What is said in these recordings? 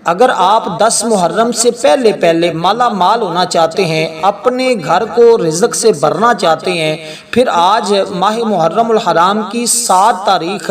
اگر آپ 10 محرم سے پہلے پہلے مالا مال ہونا چاہتے ہیں، اپنے گھر کو رزق سے بھرنا چاہتے ہیں، پھر آج ماہ محرم الحرام کی 7 تاریخ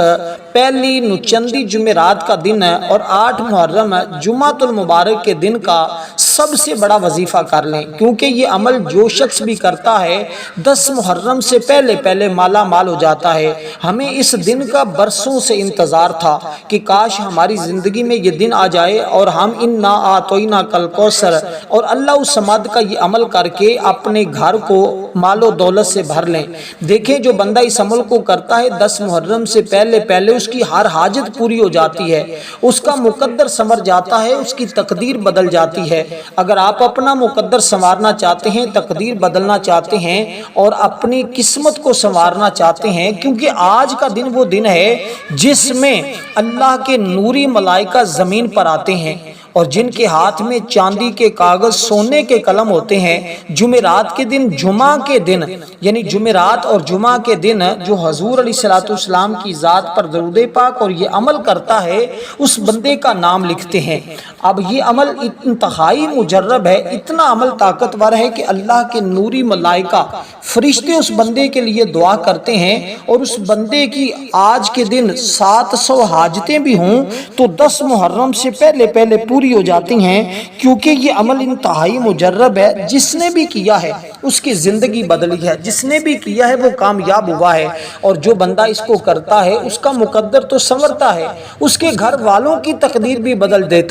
پہلی نچندی جمعرات کا دن ہے اور 8 محرم جمعۃ المبارک کے دن کا سب سے بڑا وظیفہ کر لیں، کیونکہ یہ عمل جو شخص بھی کرتا ہے 10 محرم سے پہلے پہلے مالا مال ہو جاتا ہے۔ ہمیں اس دن کا برسوں سے انتظار تھا کہ کاش ہماری زندگی میں یہ دن آ جائے اور ہم انا اعطیناک الکوثر اور اللہ الصمد کا یہ عمل کر کے اپنے گھر کو مال و دولت سے بھر لیں۔ دیکھیں جو بندہ اس عمل کو کرتا ہے 10 محرم سے پہلے پہلے اس کی ہر حاجت پوری ہو جاتی ہے، اس کا مقدر سنور جاتا ہے، اس کی تقدیر بدل جاتی ہے۔ اگر آپ اپنا مقدر سنوارنا چاہتے ہیں، تقدیر بدلنا چاہتے ہیں اور اپنی قسمت کو سنوارنا چاہتے ہیں، کیونکہ آج کا دن وہ دن ہے جس میں اللہ کے نوری ملائکہ زمین پر آتے ہیں اور جن کے ہاتھ میں چاندی کے کاغذ سونے کے قلم ہوتے ہیں۔ جمعرات کے دن، جمعہ کے دن یعنی جمعرات اور جمعہ کے دن جو حضور علیہ الصلوۃ والسلام کی ذات پر درود پاک اور یہ عمل کرتا ہے اس بندے کا نام لکھتے ہیں۔ اب یہ عمل انتہائی مجرب ہے، اتنا عمل طاقتور ہے کہ اللہ کے نوری ملائکہ فرشتے اس بندے کے لیے دعا کرتے ہیں اور اس بندے کی آج کے دن 700 حاجتیں بھی ہوں تو 10 محرم سے پہلے پہلے پوری ہو جاتی ہیں، کیونکہ یہ عمل انتہائی مجرب ہے۔ جس نے بھی کیا ہے اس کی زندگی بدلی ہے، جس نے بھی کیا ہے وہ کامیاب ہوا ہے، اور جو بندہ اس کو کرتا ہے اس کا مقدر تو سنورتا ہے، اس کے گھر والوں کی تقدیر بھی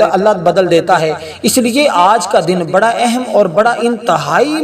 اللہ بدل دیتا ہے۔ اس لیے آج کا دن بڑا اہم اور بڑا انتہائی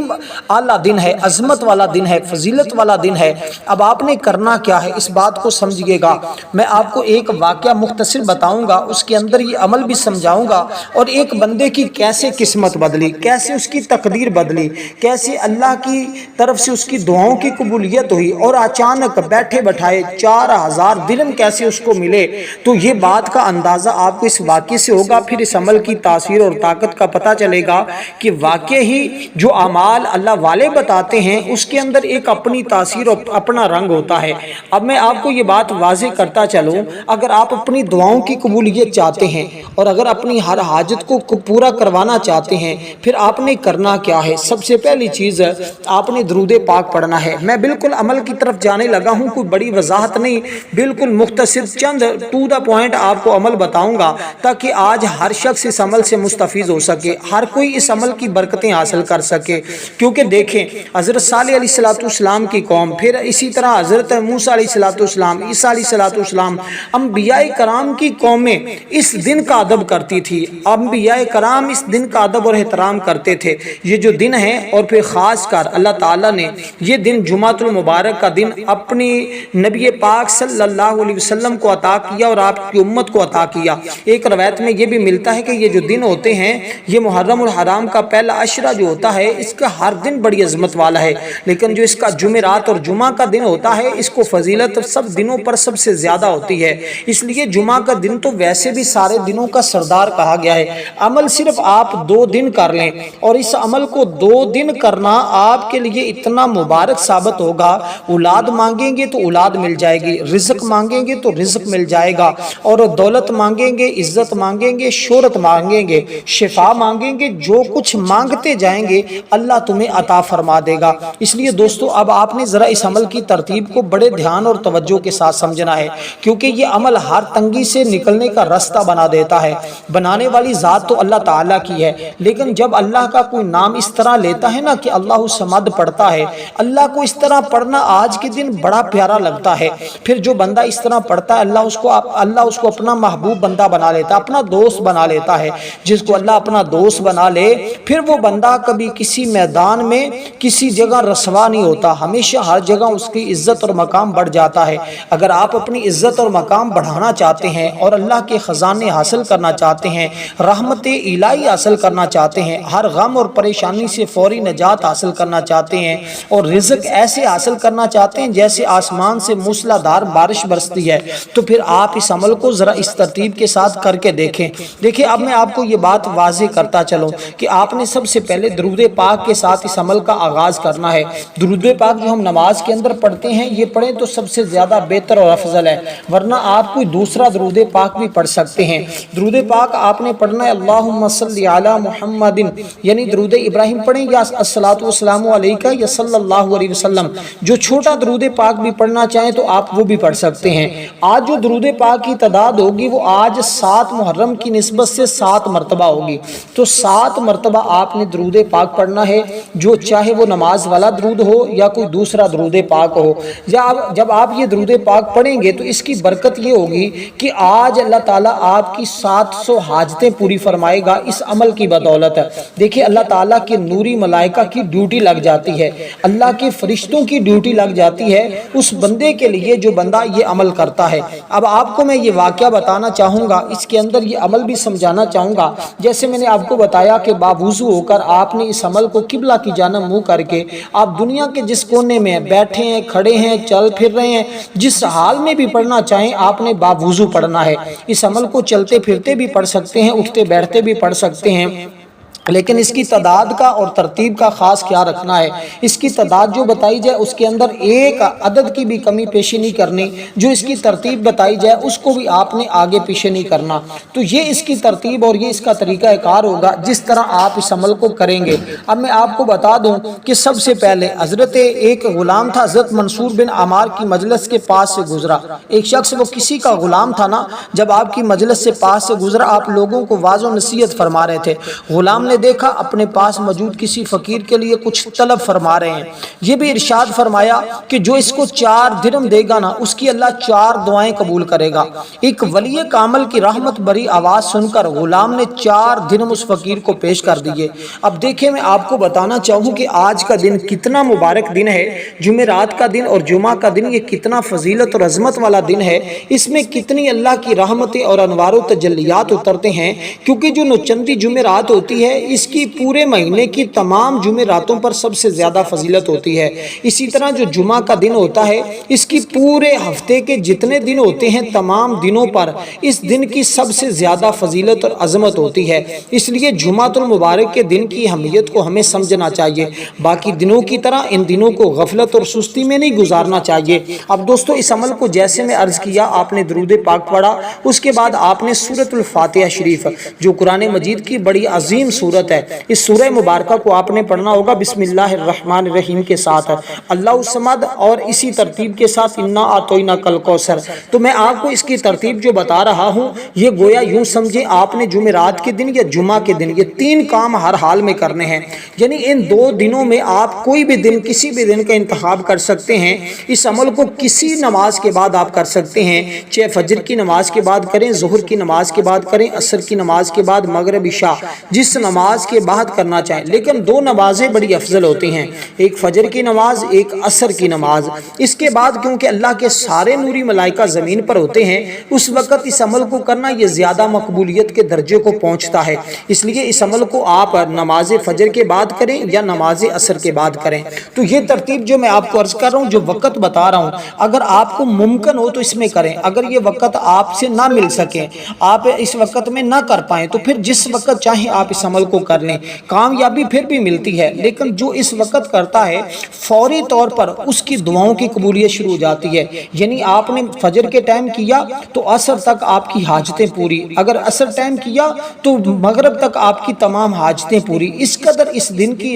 اعلیٰ دن ہے، عظمت والا دن ہے، فضیلت والا دن ہے۔ اب آپ نے کرنا کیا ہے اس بات کو سمجھیے گا۔ میں آپ کو ایک واقعہ مختصر بتاؤں گا، اس کے اندر یہ عمل بھی سمجھاؤں گا اور ایک بندے کی کیسے قسمت بدلی، کیسے اس کی تقدیر بدلی، کیسے اللہ کی طرف سے اس کی دعاؤں کی قبولیت ہوئی اور اچانک بیٹھے بٹھائے 4000 درہم کیسے اس کو ملے۔ تو یہ بات کا اندازہ آپ کو اس واقعے سے ہوگا، پھر اس عمل کی تاثیر اور طاقت کا پتہ چلے گا کہ واقعی ہی جو اعمال اللہ والے بتاتے ہیں اس کے اندر ایک اپنی تاثیر اور اپنا رنگ ہوتا ہے۔ اب میں آپ کو یہ بات واضح کرتا چلوں، اگر آپ اپنی دعاؤں کی قبولیت چاہتے ہیں اور اگر اپنی ہر حاجت کو پورا کروانا چاہتے ہیں، پھر آپ نے کرنا کیا ہے؟ سب سے پہلی چیز آپ نے درود پاک پڑھنا ہے۔ میں بالکل عمل کی طرف جانے لگا ہوں، کوئی بڑی وضاحت نہیں، بالکل مختصر چند ٹو دا پوائنٹ آپ کو عمل بتاؤں گا تاکہ آج ہر شخص اس عمل سے مستفید ہو سکے، ہر کوئی اس عمل کی برکتیں حاصل کر سکے۔ کیونکہ دیکھیں حضرت صالح علیہ السلام کی قوم، پھر اسی طرح حضرت موسیٰ علیہ السلام، عیسیٰ علیہ السلام، انبیاء کرام کی قومیں اس دن کا ادب کرتی تھی، انبیاء کرام اس دن کا ادب اور احترام کرتے تھے۔ یہ جو دن ہے اور پھر خاص کر اللہ تعالیٰ نے یہ دن جمعۃ المبارک کا دن اپنی نبی پاک صلی اللہ علیہ وسلم کو عطا کیا اور آپ کی امت کو عطا کیا۔ ایک روایت میں یہ بھی ملتا ہے کہ یہ جو دن ہوتے ہیں یہ محرم الحرام کا پہلا عشرہ جو ہوتا ہے اس کا ہر دن بڑی عظمت والا ہے، لیکن جو اس کا جمعرات اور جمعہ کا دن ہوتا ہے اس کو فضیلت سب دنوں پر سب سے زیادہ ہوتی ہے۔ اس لیے جمعہ کا دن تو ویسے بھی سارے دنوں کا سردار کہا گیا ہے۔ عمل صرف آپ 2 دن کر لیں اور اس عمل کو 2 دن کرنا آپ کے لیے اتنا مبارک ثابت ہوگا۔ اولاد مانگیں گے تو اولاد مل جائے گی، رزق مانگیں گے تو رزق مل جائے گا، اور دولت مانگیں گے، عزت مانگیں گے، شہرت مانگیں گے، شفا مانگیں گے، جو کچھ مانگتے جائیں گے اللہ تمہیں عطا فرما دے گا۔ اس لیے دوستو اب آپ نے ذرا اس عمل کی ترتیب کو بڑے دھیان اور توجہ کے ساتھ سمجھنا ہے، کیونکہ یہ عمل ہر تنگی سے نکلنے کا راستہ بنا دیتا ہے۔ بنانے والی ذات تو اللہ تعالیٰ کی ہے، لیکن جب اللہ کا کوئی نام اس طرح لیتا ہے نا کہ اللہ الصمد پڑھتا ہے، اللہ کو اس طرح پڑھنا آج کے دن بڑا پیارا لگتا ہے۔ پھر جو بندہ اس طرح پڑھتا ہے اللہ اس کو اپنا محبوب بندہ بنا لیتا ہے، اپنا دوست بنا لیتا ہے۔ جس کو اللہ اپنا دوست بنا لے پھر وہ بندہ کبھی کسی میدان میں کسی جگہ رسوا نہیں ہوتا، ہمیشہ ہر جگہ اس کی عزت اور مقام بڑھ جاتا ہے۔ اگر آپ اپنی عزت اور مقام بڑھانا چاہتے ہیں اور اللہ کے خزانے حاصل کرنا چاہتے ہیں، رحمت الہی حاصل کرنا چاہتے ہیں، ہر غم اور پریشانی سے فوری نجات حاصل کرنا چاہتے ہیں اور رزق ایسے حاصل کرنا چاہتے ہیں جیسے آسمان سے موسلا دھار بارش برستی ہے، تو پھر آپ اس عمل کو ذرا اس ترتیب کے ساتھ کر کے دیکھیں۔ اب میں آپ کو یہ بات واضح کرتا چلوں کہ آپ نے سب سے پہلے درود پاک کے ساتھ اس عمل کا آغاز کرنا ہے۔ درود پاک جو ہم نماز کے اندر پڑھتے ہیں یہ پڑھیں تو سب سے زیادہ بہتر اور افضل ہے، ورنہ آپ کوئی دوسرا درود پاک بھی پڑھ سکتے ہیں۔ درود پاک آپ نے پڑھنا ہے اللہم صلی علی محمد، یعنی درود ابراہیم پڑھیں یا الصلاۃ والسلام علیکہ یا صلی اللہ علیہ وسلم۔ جو چھوٹا درود پاک بھی پڑھنا چاہیں تو آپ وہ بھی پڑھ سکتے ہیں۔ آج جو درود پاک کی تعداد ہوگی وہ آج 7 محرم کی نسبت سے 7 مرتبہ ہوگی، تو 7 مرتبہ آپ نے درود پاک پڑھنا ہے، جو چاہے وہ نماز والا درود ہو یا کوئی دوسرا درود پاک ہو۔ جب آپ یہ درود پاک پڑھیں گے تو اس کی برکت یہ ہوگی کہ آج اللہ تعالیٰ آپ کی 700 حاجتیں پوری فرمائے گا اس عمل کی بدولت۔ دیکھیں اللہ تعالیٰ کے نوری ملائکہ کی ڈیوٹی لگ جاتی ہے، اللہ کے فرشتوں کی ڈیوٹی لگ جاتی ہے اس بندے کے لیے جو بندہ یہ عمل کرتا ہے۔ اب آپ کو میں یہ واقعہ بتانا چاہوں گا، اس کے اندر یہ عمل بھی سمجھانا چاہوں گا۔ جیسے میں نے آپ کو بتایا کہ باوضو ہو کر آپ نے اس عمل کو قبلہ کی جانب منہ کر کے آپ دنیا کے جس کونے میں بیٹھے ہیں، کھڑے ہیں، چل پھر رہے ہیں، جس حال میں بھی پڑھنا چاہیں آپ نے باوضو پڑھنا ہے۔ اس عمل کو چلتے پھرتے بھی پڑھ سکتے ہیں، اٹھتے بیٹھتے بھی پڑھ سکتے ہیں، لیکن اس کی تعداد کا اور ترتیب کا خاص خیال رکھنا ہے۔ اس کی تعداد جو بتائی جائے اس کے اندر ایک عدد کی بھی کمی پیشی نہیں کرنی، جو اس کی ترتیب بتائی جائے اس کو بھی آپ نے آگے پیچھے نہیں کرنا۔ تو یہ اس کی ترتیب اور یہ اس کا طریقہ کار ہوگا جس طرح آپ اس عمل کو کریں گے۔ اب میں آپ کو بتا دوں کہ سب سے پہلے حضرت ایک غلام تھا، حضرت منصور بن عمار کی مجلس کے پاس سے گزرا۔ ایک شخص وہ کسی کا غلام تھا نا، جب آپ کی مجلس سے پاس سے گزرا آپ لوگوں کو واعظ و نصیحت فرما رہے تھے، غلام نے دیکھا اپنے پاس موجود کسی فقیر کے لیے کچھ طلب فرما رہے ہیں۔ یہ بھی ارشاد فرمایا کہ جو اس کو 4 درہم دے گا نا اس کی اللہ 4 دعائیں قبول کرے گا۔ ایک ولی کامل کی رحمت بری آواز سن کر غلام نے 4 درہم اس فقیر کو پیش کر دیے۔ اب دیکھیں میں آپ کو بتانا چاہوں کہ آج کا دن کتنا مبارک دن ہے، جمعرات کا دن اور جمعہ کا دن، یہ کتنا فضیلت اور عظمت والا دن ہے، اس میں کتنی اللہ کی رحمتیں اور انوار و تجلیات اترتے ہیں، کیونکہ جو نوچندی جمعرات ہوتی ہے اس کی پورے مہینے کی تمام جمعراتوں پر سب سے زیادہ فضیلت ہوتی ہے۔ اسی طرح جو جمعہ کا دن ہوتا ہے اس کی پورے ہفتے کے جتنے دن ہوتے ہیں تمام دنوں پر اس دن کی سب سے زیادہ فضیلت اور عظمت ہوتی ہے۔ اس لیے جمعۃ المبارک کے دن کی اہمیت کو ہمیں سمجھنا چاہیے، باقی دنوں کی طرح ان دنوں کو غفلت اور سستی میں نہیں گزارنا چاہیے۔ اب دوستو اس عمل کو جیسے میں عرض کیا، آپ نے درود پاک پڑھا، اس کے بعد آپ نے سورۃ الفاتحہ شریف جو قرآن مجید کی بڑی عظیم سورت ہے، اس سورہ مبارکہ کو آپ نے پڑھنا ہوگا بسم اللہ الرحمن الرحیم کے ساتھ، اللہ الصمد، اور اسی ترتیب کے ساتھ انا اعطیناک الکوثر۔ تو میں آپ کو اس کی ترتیب جو بتا رہا ہوں یہ گویا یوں سمجھیں آپ نے جمعرات کے دن یا جمعہ کے دن یہ 3 کام ہر حال میں کرنے ہیں، یعنی ان 2 دنوں میں آپ کوئی بھی دن کسی بھی دن کا انتخاب کر سکتے ہیں۔ اس عمل کو کسی نماز کے بعد آپ کر سکتے ہیں، چاہے فجر کی نماز کے بعد کریں، ظہر کی نماز کے بعد کریں، عصر کی نماز کے بعد، مغرب عشاء، جس نماز کے بعد کرنا چاہیں، لیکن 2 نمازیں بڑی افضل ہوتی ہیں، ایک فجر کی نماز، ایک عصر کی نماز۔ اس کے بعد کیونکہ اللہ کے سارے نوری ملائکہ زمین پر ہوتے ہیں اس وقت اس عمل کو کرنا یہ زیادہ مقبولیت کے درجے کو پہنچتا ہے، اس لیے اس عمل کو آپ نماز فجر کے بعد کریں یا نماز عصر کے بعد کریں۔ تو یہ ترتیب جو میں آپ کو عرض کر رہا ہوں، جو وقت بتا رہا ہوں، اگر آپ کو ممکن ہو تو اس میں کریں، اگر یہ وقت آپ سے نہ مل سکے، آپ اس وقت میں نہ کر پائیں تو پھر جس وقت چاہیں آپ اس عمل کو کر لیں، کامیابی پھر بھی ملتی ہے۔ لیکن جو اس وقت کرتا ہے فوری طور پر اس کی دعاؤں کی قبولیت شروع ہو جاتی ہے، یعنی آپ نے فجر کے ٹائم کیا تو عصر تک آپ کی حاجتیں پوری، اگر عصر ٹائم کیا تو مغرب تک آپ کی تمام حاجتیں پوری۔ اس قدر اس دن کی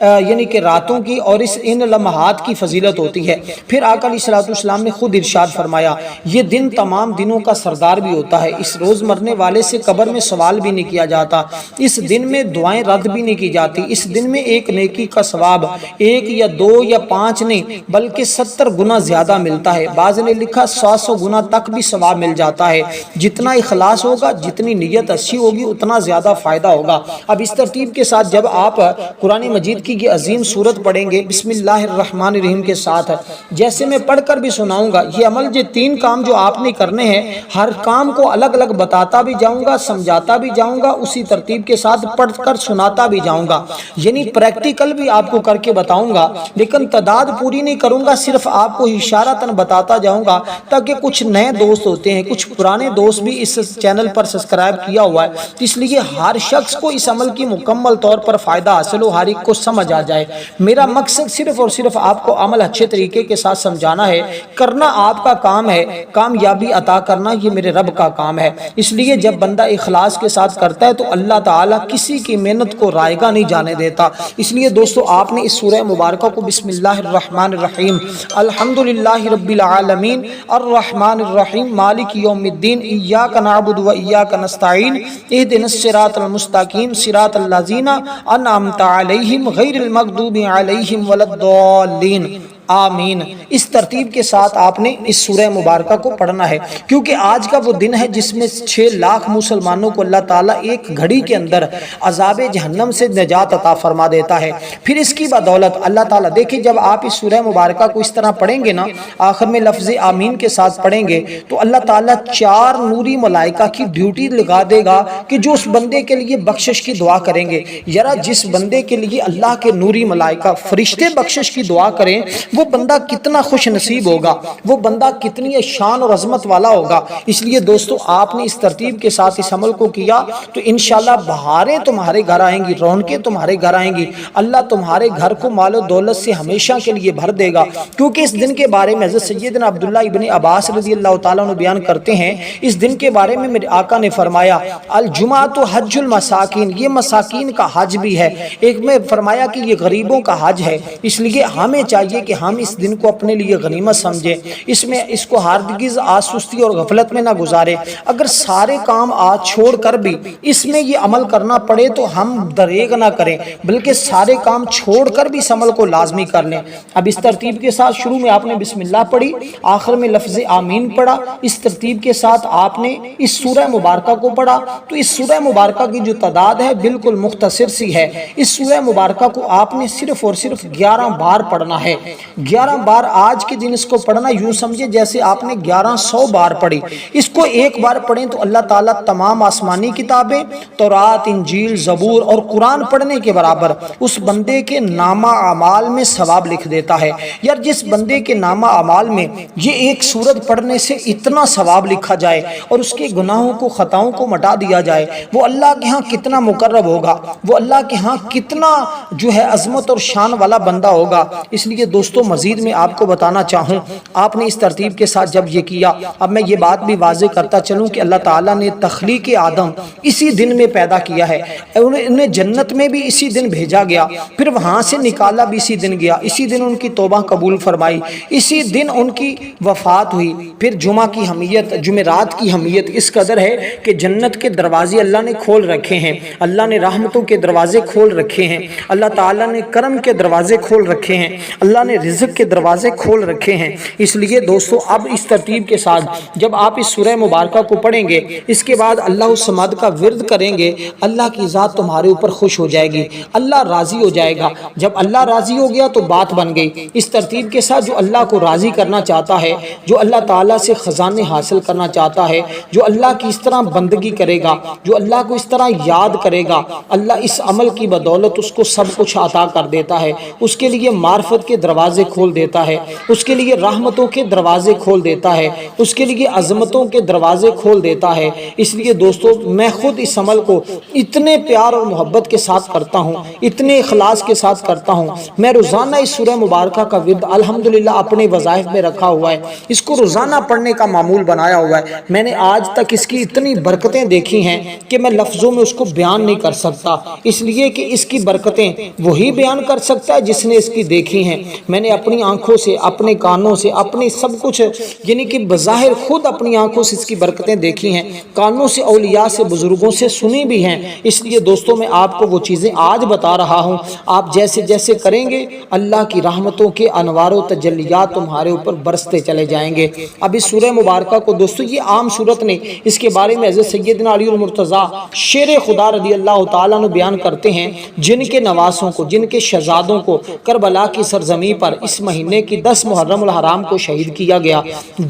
یعنی کہ راتوں کی اور ان لمحات کی فضیلت ہوتی ہے۔ پھر آقا علیہ الصلوۃ والسلام نے خود ارشاد فرمایا یہ دن تمام دنوں کا سردار بھی ہوتا ہے، اس روز مرنے والے سے قبر میں سوال بھی نہیں کیا جاتا، اس دن میں دعائیں رد بھی نہیں کی جاتی، اس دن میں ایک نیکی کا ثواب 1 یا 2 یا 5 نہیں بلکہ 70 گنا زیادہ ملتا ہے، بعض نے لکھا 100 گنا تک بھی ثواب مل جاتا ہے۔ جتنا اخلاص ہوگا، جتنی نیت اچھی ہوگی، اتنا زیادہ فائدہ ہوگا۔ اب اس ترتیب کے ساتھ جب آپ قرآن مجید کی یہ عظیم سورت پڑھیں گے بسم اللہ الرحمن الرحیم کے ساتھ، جیسے میں پڑھ کر بھی سناؤں گا، یہ عمل جو 3 کام جو آپ نے کرنے ہیں، ہر کام کو الگ الگ بتاتا بھی جاؤں گا، سمجھاتا بھی جاؤں گا، اسی ترتیب کے ساتھ پڑھ کر سناتا بھی جاؤں گا، یعنی پریکٹیکل بھی آپ کو کر کے بتاؤں گا، لیکن تعداد پوری نہیں کروں گا، صرف آپ کو اشارتاً بتاتا جاؤں گا تاکہ کچھ نئے دوست ہوتے ہیں، کچھ پرانے دوست بھی اس چینل پر سبسکرائب کیا ہوا ہے، اس لیے ہر شخص کو اس عمل کی مکمل طور پر فائدہ حاصل ہو، ہر ایک کو سمجھ آ جائے۔ میرا مقصد صرف اور صرف آپ کو عمل اچھے طریقے کے ساتھ سمجھانا ہے، کرنا آپ کا کام ہے، کامیابی عطا کرنا یہ میرے رب کا کام ہے۔ اس لیے جب بندہ اخلاص کے ساتھ کرتا ہے تو اللہ تعالیٰ کسی کی محنت کو رائگاں نہیں جانے دیتا۔ اس لیے دوستو آپ نے اس سورہ مبارکہ کو بسم اللہ الرحمن الرحیم الحمدللہ رب العالمین الرحمن الرحیم مالک یوم الدین ایاک نعبد و ایاک نستعین اہدنا الصراط المستقیم صراط الذین انعمت علیہم غیر المغضوب علیہم ولا الضالین آمین۔ اس ترتیب کے ساتھ آپ نے اس سورہ مبارکہ کو پڑھنا ہے، کیونکہ آج کا وہ دن ہے جس میں 6 لاکھ مسلمانوں کو اللہ تعالیٰ ایک گھڑی کے اندر عذاب جہنم سے نجات عطا فرما دیتا ہے۔ پھر اس کی بدولت اللہ تعالیٰ دیکھیں، جب آپ اس سورہ مبارکہ کو اس طرح پڑھیں گے نا، آخر میں لفظ آمین کے ساتھ پڑھیں گے تو اللہ تعالیٰ 4 نوری ملائکہ کی ڈیوٹی لگا دے گا کہ جو اس بندے کے لیے بخشش کی دعا کریں گے۔ یارا جس بندے کے لیے اللہ کے نوری ملائکہ فرشتے بخشش کی دعا کریں، وہ بندہ کتنا خوش نصیب ہوگا، وہ بندہ کتنی شان اور عظمت والا ہوگا۔ اس لیے دوستو آپ نے اس ترتیب کے ساتھ اس عمل کو کیا تو انشاءاللہ بہاریں تمہارے گھر آئیں گی، رونقیں تمہارے گھر آئیں گی، اللہ تمہارے گھر کو مال و دولت سے ہمیشہ کے لیے بھر دے گا۔ کیونکہ اس دن کے بارے میں حضرت سیدنا عبداللہ ابن عباس رضی اللہ تعالیٰ عنہ بیان کرتے ہیں، اس دن کے بارے میں میرے آقا نے فرمایا الجمعۃ حج المساکین، یہ مساکین کا حج بھی ہے، ایک میں فرمایا کہ یہ غریبوں کا حج ہے۔ اس لیے ہمیں چاہیے کہ ہم اس دن کو اپنے لیے غنیمت سمجھیں، اس کو ہرگز آسستی اور غفلت میں نہ گزارے۔ اگر سارے کام آج چھوڑ کر بھی اس میں یہ عمل کرنا پڑے تو ہم دریغ نہ کریں، بلکہ سارے کام چھوڑ کر بھی اس عمل کو لازمی کر لیں۔ اب اس ترتیب کے ساتھ شروع میں آپ نے بسم اللہ پڑھی، آخر میں لفظ آمین پڑھا، اس ترتیب کے ساتھ آپ نے اس سورہ مبارکہ کو پڑھا۔ تو اس سورہ مبارکہ کی جو تعداد ہے بالکل مختصر سی ہے۔ اس سورہ مبارکہ کو آپ نے صرف اور صرف 11 بار پڑھنا ہے۔ 11 بار آج کے دن اس کو پڑھنا یوں سمجھے جیسے آپ نے 1100 بار پڑھی۔ اس کو ایک بار پڑھیں تو اللہ تعالیٰ تمام آسمانی کتابیں تورات، انجیل، زبور اور قرآن پڑھنے کے برابر اس بندے کے نامہ اعمال میں ثواب لکھ دیتا ہے۔ یار جس بندے کے نامہ اعمال میں یہ ایک سورت پڑھنے سے اتنا ثواب لکھا جائے اور اس کے گناہوں کو خطاؤں کو مٹا دیا جائے، وہ اللہ کے ہاں کتنا مقرب ہوگا، وہ اللہ کے ہاں کتنا جو ہے عظمت اور شان والا بندہ ہوگا۔ اس لیے دوستو مزید میں آپ کو بتانا چاہوں، آپ نے اس ترتیب کے ساتھ جب یہ کیا، اب میں یہ بات بھی واضح کرتا چلوں کہ اللہ تعالیٰ نے تخلیق آدم اسی دن میں پیدا کیا ہے، انہیں جنت میں بھی اسی دن بھیجا گیا، پھر وہاں سے نکالا بھی اسی دن گیا، اسی دن ان کی توبہ قبول فرمائی، اسی دن ان کی وفات ہوئی۔ پھر جمعہ کی اہمیت، جمعرات کی اہمیت اس قدر ہے کہ جنت کے دروازے اللہ نے کھول رکھے ہیں، اللہ نے رحمتوں کے دروازے کھول رکھے ہیں، اللہ تعالیٰ نے کرم کے دروازے کھول رکھے ہیں، اللہ نے رزق کے دروازے کھول رکھے ہیں۔ اس لیے دوستو اب اس ترتیب کے ساتھ جب آپ اس سورہ مبارکہ کو پڑھیں گے، اس کے بعد اللہ الصمد کا ورد کریں گے، اللہ کی ذات تمہارے اوپر خوش ہو جائے گی، اللہ راضی ہو جائے گا۔ جب اللہ راضی ہو گیا تو بات بن گئی۔ اس ترتیب کے ساتھ جو اللہ کو راضی کرنا چاہتا ہے، جو اللہ تعالیٰ سے خزانے حاصل کرنا چاہتا ہے، جو اللہ کی اس طرح بندگی کرے گا، جو اللہ کو اس طرح یاد کرے گا، اللہ اس عمل کی بدولت اس کو سب کچھ عطا کر دیتا ہے، اس کے لیے معرفت کے دروازے کھول دیتا ہے، اس کے لیے رحمتوں کے دروازے کھول دیتا ہے، اس کے لیے عظمتوں کے دروازے کھول دیتا ہے۔ اس لیے دوستو میں خود اس عمل کو اتنے پیار اور محبت کے ساتھ کرتا ہوں، اتنے اخلاص کے ساتھ کرتا ہوں۔ میں روزانہ اس سورہ مبارکہ کا ورد الحمدللہ اپنے وظائف میں رکھا ہوا ہے، اس کو روزانہ پڑھنے کا معمول بنایا ہوا ہے۔ میں نے آج تک اس کی اتنی برکتیں دیکھی ہیں کہ میں لفظوں میں اس کو بیان نہیں کر سکتا، اس لیے کہ اس کی برکتیں وہی بیان کر سکتا ہے جس نے اس کی دیکھی ہیں۔ میں نے اپنی آنکھوں سے، اپنے کانوں سے، اپنی سب کچھ یعنی کہ بظاہر خود اپنی آنکھوں سے اس کی برکتیں دیکھی ہیں، کانوں سے اولیاء سے بزرگوں سے سنی بھی ہیں۔ اس لیے دوستوں میں آپ کو وہ چیزیں آج بتا رہا ہوں، آپ جیسے جیسے کریں گے اللہ کی رحمتوں کے انوار و تجلیات تمہارے اوپر برستے چلے جائیں گے۔ اب اس سورہ مبارکہ کو دوستو یہ عام صورت نہیں، اس کے بارے میں حضرت سیدنا علی المرتضیٰ شیر خدا رضی اللہ تعالیٰ عنہ بیان کرتے ہیں، جن کے نواسوں کو، جن کے شہزادوں کو کربلا کی سرزمین پر اس مہینے کی 10 محرم الحرام کو شہید کیا گیا،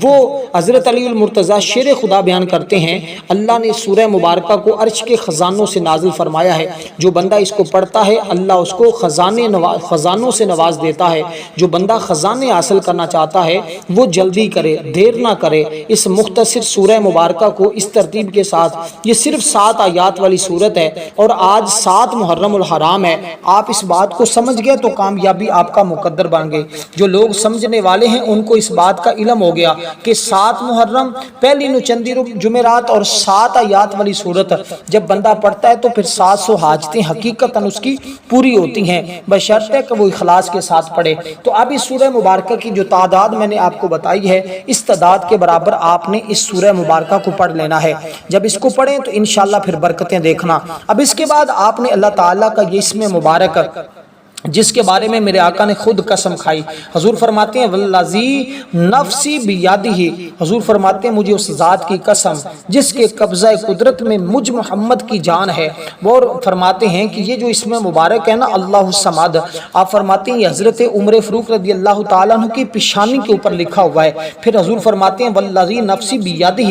وہ حضرت علی المرتضیٰ شیر خدا بیان کرتے ہیں اللہ نے سورہ مبارکہ کو عرش کے خزانوں سے نازل فرمایا ہے، جو بندہ اس کو پڑھتا ہے اللہ اس کو خزانوں سے نواز دیتا ہے، جو بندہ خزانے حاصل کرنا چاہتا ہے وہ جلدی کرے، دیر نہ کرے۔ اس مختصر سورہ مبارکہ کو اس ترتیب کے ساتھ، یہ صرف 7 آیات والی سورت ہے اور آج 7 محرم الحرام ہے، آپ اس بات کو سمجھ گئے تو کامیابی آپ کا مقدر بن گئی۔ جو لوگ سمجھنے والے ہیں ان کو اس بات کا علم ہو گیا کہ 7 محرم پہلی نچندی جمعرات اور 7 آیات والی سورت جب بندہ پڑھتا ہے تو پھر 700 حاجتیں حقیقتاً اس کی پوری ہوتی ہیں، بشرطے کہ وہ اخلاص کے ساتھ پڑھے۔ تو اب اس سورہ مبارکہ کی جو تعداد میں نے آپ کو بتائی ہے، اس تعداد کے برابر آپ نے اس سورہ مبارکہ کو پڑھ لینا ہے۔ جب اس کو پڑھیں تو انشاءاللہ پھر برکتیں دیکھنا۔ اب اس کے بعد آپ نے اللہ تعالیٰ کا یہ اسم مبارک جس کے بارے میں میرے آقا نے خود قسم کھائی، حضور فرماتے ہیں والذی نفسی بیدہ، حضور فرماتے ہیں مجھے اس ذات کی قسم جس کے قبضہ قدرت میں مجھ محمد کی جان ہے، وہ فرماتے ہیں کہ یہ جو اسم مبارک ہے نا اللہ الصمد، آپ فرماتے ہیں یہ حضرت عمر فاروق رضی اللہ تعالیٰ عنہ کی پیشانی کے اوپر لکھا ہوا ہے۔ پھر حضور فرماتے ہیں والذی نفسی بیدہ،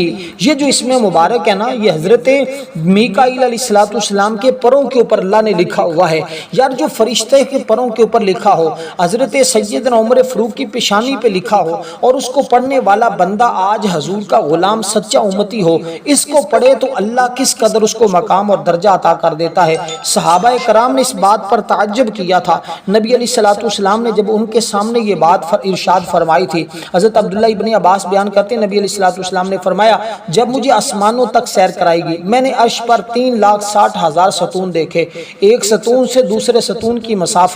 یہ جو اسم مبارک ہے نا یہ حضرت میکائیل علیہ السلام کے پروں کے اوپر اللہ نے لکھا ہوا ہے۔ یار جو فرشتے کے پروں کے اوپر لکھا ہو، حضرت سیدنا عمر فاروق کی پیشانی پہ لکھا ہو، اور اس کو پڑھنے والا بندہ آج حضور کا غلام سچا امتی ہو، اس کو پڑھے تو اللہ کس قدر اس کو مقام اور درجہ عطا کر دیتا ہے۔ صحابہ کرام نے اس بات پر تعجب کیا تھا، نبی علیہ السلام نے جب ان کے سامنے یہ بات ارشاد فرمائی تھی، حضرت عبداللہ ابن عباس بیان کرتے ہیں نبی علیہ السلام نے فرمایا جب مجھے آسمانوں تک سیر کرائی گئی میں نے عرش پر 3,60,000 ستون دیکھے، ایک ستون سے دوسرے ستون کی مسافت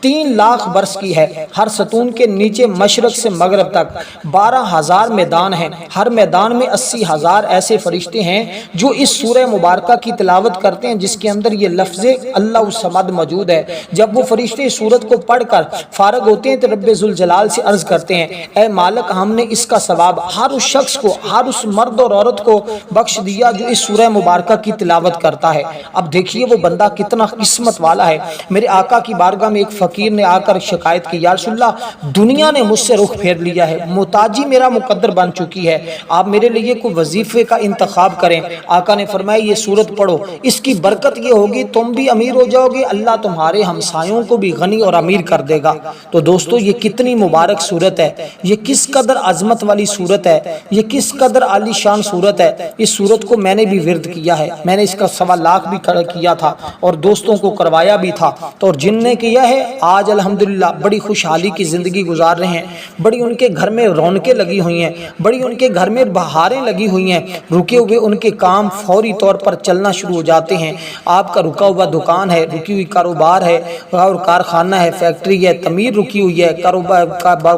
3,00,000 برس کی ہے، ہر ستون کے نیچے مشرق سے مغرب تک 12,000 میدان ہیں، ہر میدان میں 80,000 ایسے فرشتے ہیں جو اس سورہ مبارکہ کی تلاوت کرتے ہیں جس کے اندر یہ لفظ اللہ الصمد موجود ہے۔ جب وہ فرشتے اس سورت کو پڑھ کر فارغ ہوتے ہیں تو رب ذوالجلال سے عرض کرتے ہیں اے مالک ہم نے اس کا ثواب ہر اس شخص کو، ہر اس مرد اور عورت کو بخش دیا جو اس سورہ مبارکہ کی تلاوت کرتا ہے۔ اب دیکھیے وہ بندہ کتنا قسمت والا ہے۔ میرے آقا کی بارگاہ میں ایک فقیر نے آ کر شکایت کی یا رسول اللہ دنیا نے مجھ سے رخ پھیر لیا ہے، محتاجی میرا مقدر بن چکی ہے، آپ میرے لیے کوئی وظیفے کا انتخاب کریں۔ آقا نے فرمایا یہ سورت پڑھو، اس کی برکت یہ ہوگی تم بھی امیر ہو جاؤ گے، اللہ تمہارے ہمسایوں کو بھی غنی اور امیر کر دے گا۔ تو دوستو یہ کتنی مبارک سورت ہے، یہ کس قدر عظمت والی سورت ہے، یہ کس قدر عالی شان سورت ہے۔ اس سورت کو میں نے بھی ورد کیا ہے، میں نے اس کا 1.25 بھی کیا تھا اور دوستوں کو کروایا بھی تھا، تو اور جن نے کیا ہے آج الحمدللہ بڑی خوشحالی کی زندگی گزار رہے ہیں، بڑی ان کے گھر میں رونقیں لگی ہوئی ہیں، بڑی ان کے گھر میں بہاریں لگی ہوئی ہیں، رکے ہوئے ان کے کام فوری طور پر چلنا شروع ہو جاتے ہیں۔ آپ کا رکا ہوا دکان ہے، رکی ہوئی کاروبار ہے اور کارخانہ ہے، فیکٹری ہے، تعمیر رکی ہوئی ہے،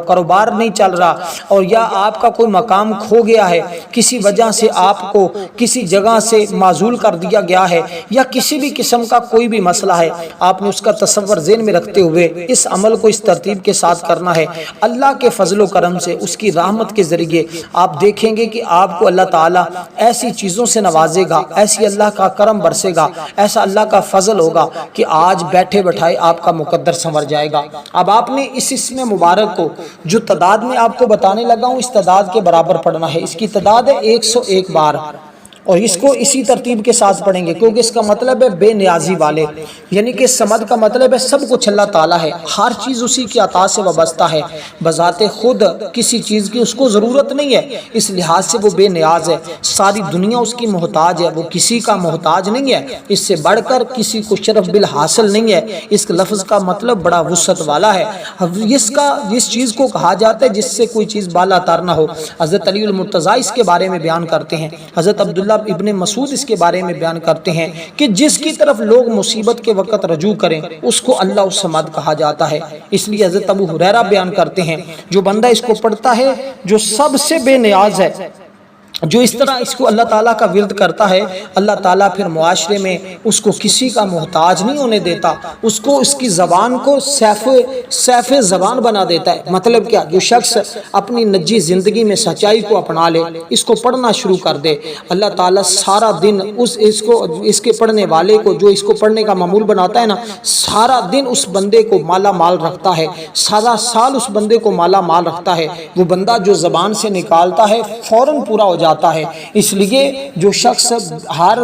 کاروبار نہیں چل رہا، اور یا آپ کا کوئی مقام کھو گیا ہے، کسی وجہ سے آپ کو کسی جگہ سے معزول کر دیا گیا ہے، یا کسی بھی قسم کا کوئی بھی مسئلہ ہے، آپ نے اس کا تصور ذہن میں رکھتے ہوئے اس عمل کو اس ترتیب کے ساتھ کرنا ہے۔ اللہ کے فضل و کرم سے اس کی رحمت کے ذریعے آپ دیکھیں گے کہ آپ کو اللہ تعالیٰ ایسی چیزوں سے نوازے گا، ایسی اللہ کا کرم برسے گا، ایسا اللہ کا فضل ہوگا کہ آج بیٹھے بٹھائے آپ کا مقدر سنور جائے گا۔ اب آپ نے اس اسم مبارک کو جو تعداد میں آپ کو بتانے لگا ہوں اس تعداد کے برابر پڑھنا ہے۔ اس کی تعداد ہے 101 بار، اور اس کو اسی ترتیب کے ساتھ پڑھیں گے کیونکہ اس کا مطلب ہے بے نیازی والے، یعنی کہ سمد کا مطلب ہے سب کچھ اللہ تعالیٰ ہے، ہر چیز اسی کی عطا سے وابستہ ہے، بذات خود کسی چیز کی اس کو ضرورت نہیں ہے، اس لحاظ سے وہ بے نیاز ہے، ساری دنیا اس کی محتاج ہے، وہ کسی کا محتاج نہیں ہے، اس سے بڑھ کر کسی کو شرف بالحاصل نہیں ہے۔ اس لفظ کا مطلب بڑا وسعت والا ہے، جس چیز کو کہا جاتا ہے جس سے کوئی چیز بالا تر نہ ہو۔ حضرت علی المرتضیٰ اس کے بارے میں بیان کرتے ہیں، حضرت عبداللہ ابن مسعود اس کے بارے میں بیان کرتے ہیں کہ جس کی طرف لوگ مصیبت کے وقت رجوع کریں اس کو اللہ الصمد کہا جاتا ہے۔ اس لیے حضرت ابو ہریرہ بیان کرتے ہیں جو بندہ اس کو پڑھتا ہے جو سب سے بے نیاز ہے جو اس طرح اس کو اللہ تعالیٰ کا ورد کرتا ہے، اللہ تعالیٰ پھر معاشرے میں اس کو کسی کا محتاج نہیں ہونے دیتا، اس کو اس کی زبان کو سیف زبان بنا دیتا ہے۔ مطلب کیا؟ جو شخص اپنی نجی زندگی میں سچائی کو اپنا لے، اس کو پڑھنا شروع کر دے، اللہ تعالیٰ سارا دن اس کے پڑھنے والے کو، جو اس کو پڑھنے کا معمول بناتا ہے نا، سارا دن اس بندے کو مالا مال رکھتا ہے، سارا سال اس بندے کو مالا مال رکھتا ہے۔ وہ بندہ جو زبان سے نکالتا ہے فوراً پورا ہو جاتا ہے۔ اس لیے جو شخص ہر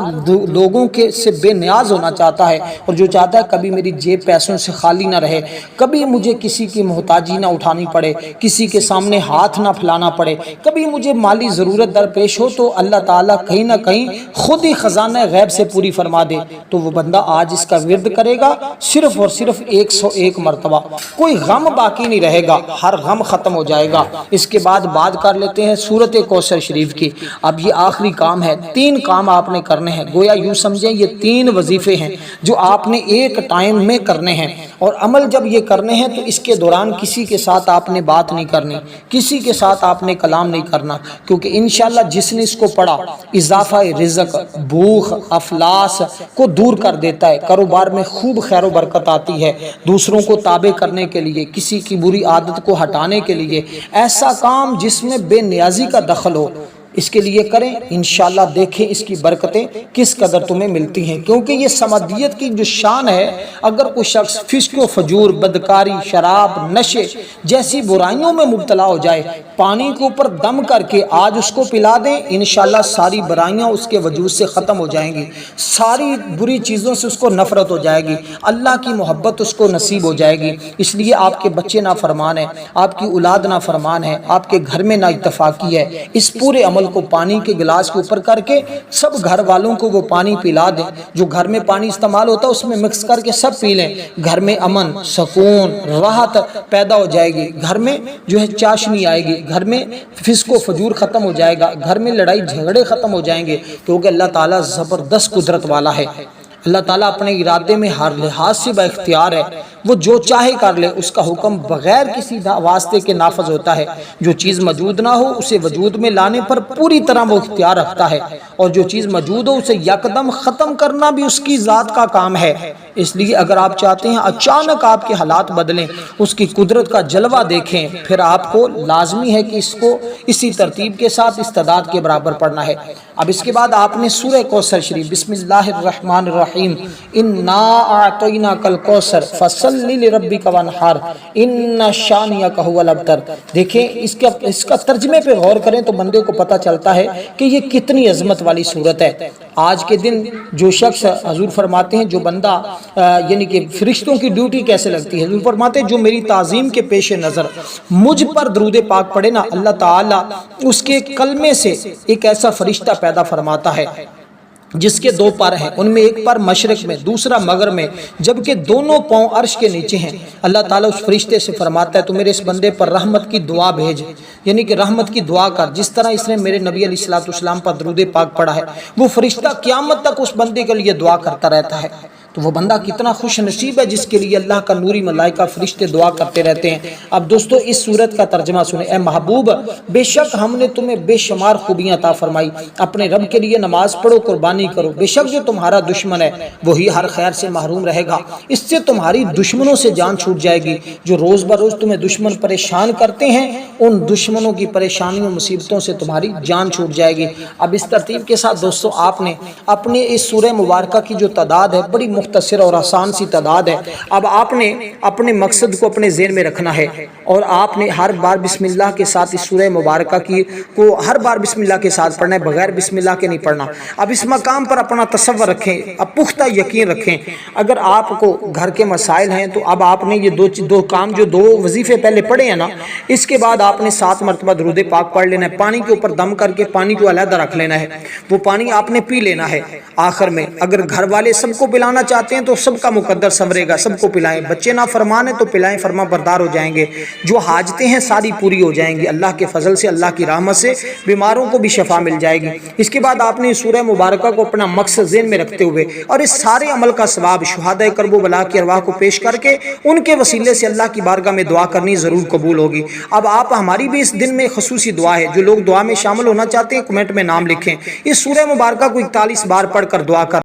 لوگوں کے سے بے نیاز ہونا چاہتا ہے، اور جو چاہتا ہے کبھی میری جیب پیسوں سے خالی نہ رہے، کبھی مجھے کسی کی محتاجی نہ اٹھانی پڑے، کسی کے سامنے ہاتھ نہ پھیلانا پڑے، کبھی مجھے مالی ضرورت درپیش ہو تو اللہ تعالیٰ کہیں نہ کہیں خود ہی خزانہ غیب سے پوری فرما دے، تو وہ بندہ آج اس کا ورد کرے گا صرف اور صرف 101 مرتبہ، کوئی غم باقی نہیں رہے گا، ہر غم ختم ہو جائے گا۔ اس کے بعد بات کر لیتے ہیں سورۃ کوثر شریف کی۔ اب یہ آخری کام ہے، 3 کام آپ نے کرنے ہیں، گویا یوں سمجھیں یہ 3 وظیفے ہیں جو آپ نے ایک ٹائم میں کرنے ہیں، اور عمل جب یہ کرنے ہیں تو اس کے دوران کسی کے ساتھ آپ نے بات نہیں کرنی، کسی کے ساتھ آپ نے کلام نہیں کرنا، کیونکہ انشاءاللہ جس نے اس کو پڑھا اضافہ رزق، بھوک، افلاس کو دور کر دیتا ہے، کاروبار میں خوب خیر و برکت آتی ہے، دوسروں کو تابع کرنے کے لیے، کسی کی بری عادت کو ہٹانے کے لیے، ایسا کام جس میں بے نیازی کا دخل ہو، اس کے لیے کریں، انشاءاللہ دیکھیں اس کی برکتیں کس قدر تمہیں ملتی ہیں۔ کیونکہ یہ سمدیت کی جو شان ہے، اگر کوئی شخص فسق و فجور، بدکاری، شراب، نشے جیسی برائیوں میں مبتلا ہو جائے، پانی کے اوپر دم کر کے آج اس کو پلا دیں، انشاءاللہ ساری برائیاں اس کے وجود سے ختم ہو جائیں گی، ساری بری چیزوں سے اس کو نفرت ہو جائے گی، اللہ کی محبت اس کو نصیب ہو جائے گی۔ اس لیے آپ کے بچے نافرمان ہیں، آپ کی اولاد نافرمان ہے، آپ کے گھر میں نا اتفاقی ہے، اس پورے عمل کو پانی کے گلاس کے اوپر کر کے سب گھر والوں کو وہ پانی پلا دیں، جو گھر میں پانی استعمال ہوتا ہے اس میں مکس کر کے سب پی لیں، گھر میں امن، سکون، راحت پیدا ہو جائے گی، گھر میں جو ہے چاشنی آئے گی، گھر میں فسق و فجور ختم ہو جائے گا، گھر میں لڑائی جھگڑے ختم ہو جائیں گے، کیونکہ اللہ تعالیٰ زبردست قدرت والا ہے۔ اللہ تعالیٰ اپنے ارادے میں ہر لحاظ سے با اختیار ہے، وہ جو چاہے کر لے، اس کا حکم بغیر کسی واسطے کے نافذ ہوتا ہے، جو چیز موجود نہ ہو اسے وجود میں لانے پر پوری طرح وہ اختیار رکھتا ہے، اور جو چیز موجود ہو اسے یکدم ختم کرنا بھی اس کی ذات کا کام ہے۔ اس لیے اگر آپ چاہتے ہیں اچانک آپ کے حالات بدلیں، اس کی قدرت کا جلوہ دیکھیں، پھر آپ کو لازمی ہے کہ اس کو اسی ترتیب کے ساتھ استعداد کے برابر پڑھنا ہے۔ اب اس کے بعد آپ نے سورہ کوثر شریف، بسم اللہ الرحمن الرحیم، انا اعطیناک الکوثر فصلی لربک وانحر ان شانئک هو الابتر۔ دیکھیں اس کا ترجمے پہ غور کریں تو بندے کو پتہ چلتا ہے کہ یہ کتنی عظمت والی صورت ہے۔ آج کے دن جو شخص، حضور فرماتے ہیں جو بندہ یعنی کہ فرشتوں کی ڈیوٹی کیسے لگتی ہے، حضور فرماتے ہیں جو میری تعظیم کے پیش نظر مجھ پر درود پاک پڑھے نا، اللہ تعالیٰ اس کے کلمے سے ایک ایسا فرشتہ پیدا فرماتا ہے جس کے 2 پر ہیں، ان میں ایک پر مشرق میں، دوسرا مغرب میں، جبکہ دونوں پاؤں عرش کے نیچے ہیں۔ اللہ تعالیٰ اس فرشتے سے فرماتا ہے تو میرے اس بندے پر رحمت کی دعا بھیج، یعنی کہ رحمت کی دعا کر، جس طرح اس نے میرے نبی علیہ الصلوۃ والسلام پر درود پاک پڑھا ہے، وہ فرشتہ قیامت تک اس بندے کے لیے دعا کرتا رہتا ہے۔ تو وہ بندہ کتنا خوش نصیب ہے جس کے لیے اللہ کا نوری ملائکہ فرشتے دعا کرتے رہتے ہیں۔ اب دوستو اس صورت کا ترجمہ سنیں۔ اے محبوب، بے شک ہم نے تمہیں بے شمار خوبیاں عطا فرمائی، اپنے رب کے لیے نماز پڑھو، قربانی کرو، بے شک جو تمہارا دشمن ہے وہی ہر خیر سے محروم رہے گا، اس سے تمہاری دشمنوں سے جان چھوٹ جائے گی، جو روز بروز تمہیں دشمن پریشان کرتے ہیں ان دشمنوں کی پریشانیوں مصیبتوں سے تمہاری جان چھوٹ جائے گی۔ اب اس ترتیب کے ساتھ دوستو آپ نے اپنے اس سورہ مبارکہ کی جو تعداد ہے بڑی مختصر اور آسان سی تعداد ہے، اب آپ نے اپنے مقصد کو اپنے ذہن میں رکھنا ہے، اور آپ نے ہر بار بسم اللہ کے ساتھ اس سورہ مبارکہ کی کو ہر بار بسم اللہ کے ساتھ پڑھنا ہے، بغیر بسم اللہ کے نہیں پڑھنا۔ اب اس مقام پر اپنا تصور رکھیں، اب پختہ یقین رکھیں، اگر آپ کو گھر کے مسائل ہیں تو اب آپ نے یہ دو کام جو 2 وظیفے پہلے پڑھے ہیں نا، اس کے بعد آپ نے 7 مرتبہ درود پاک پڑھ لینا ہے، پانی کے اوپر دم کر کے پانی کو علیحدہ رکھ لینا ہے، وہ پانی آپ نے پی لینا ہے۔ آخر میں اگر گھر والے سب کو پلانا چاہتے ہیں تو سب کا مقدر سنورے گا، سب کو پلائیں، بچے نافرمان ہیں تو پلائیں، فرما بردار ہو جائیں گے، جو حاجتیں ہیں ساری پوری ہو جائیں گی، اللہ کے فضل سے، اللہ کی رحمت سے بیماروں کو بھی شفا مل جائے گی۔ اس کے بعد آپ نے سورہ مبارکہ کو اپنا مقصد ذہن میں رکھتے ہوئے اور اس سارے عمل کا ثواب شہداء کرب و بلا کی ارواح کو پیش کر کے ان کے وسیلے سے اللہ کی بارگاہ میں دعا کرنی ضرور قبول ہوگی۔ اب آپ ہماری بھی اس دن میں خصوصی دعا ہے، جو لوگ دعا میں شامل ہونا چاہتے ہیں کمنٹ میں نام لکھیں، اس سورہ مبارکہ کو 41 بار پڑھ کر دعا کر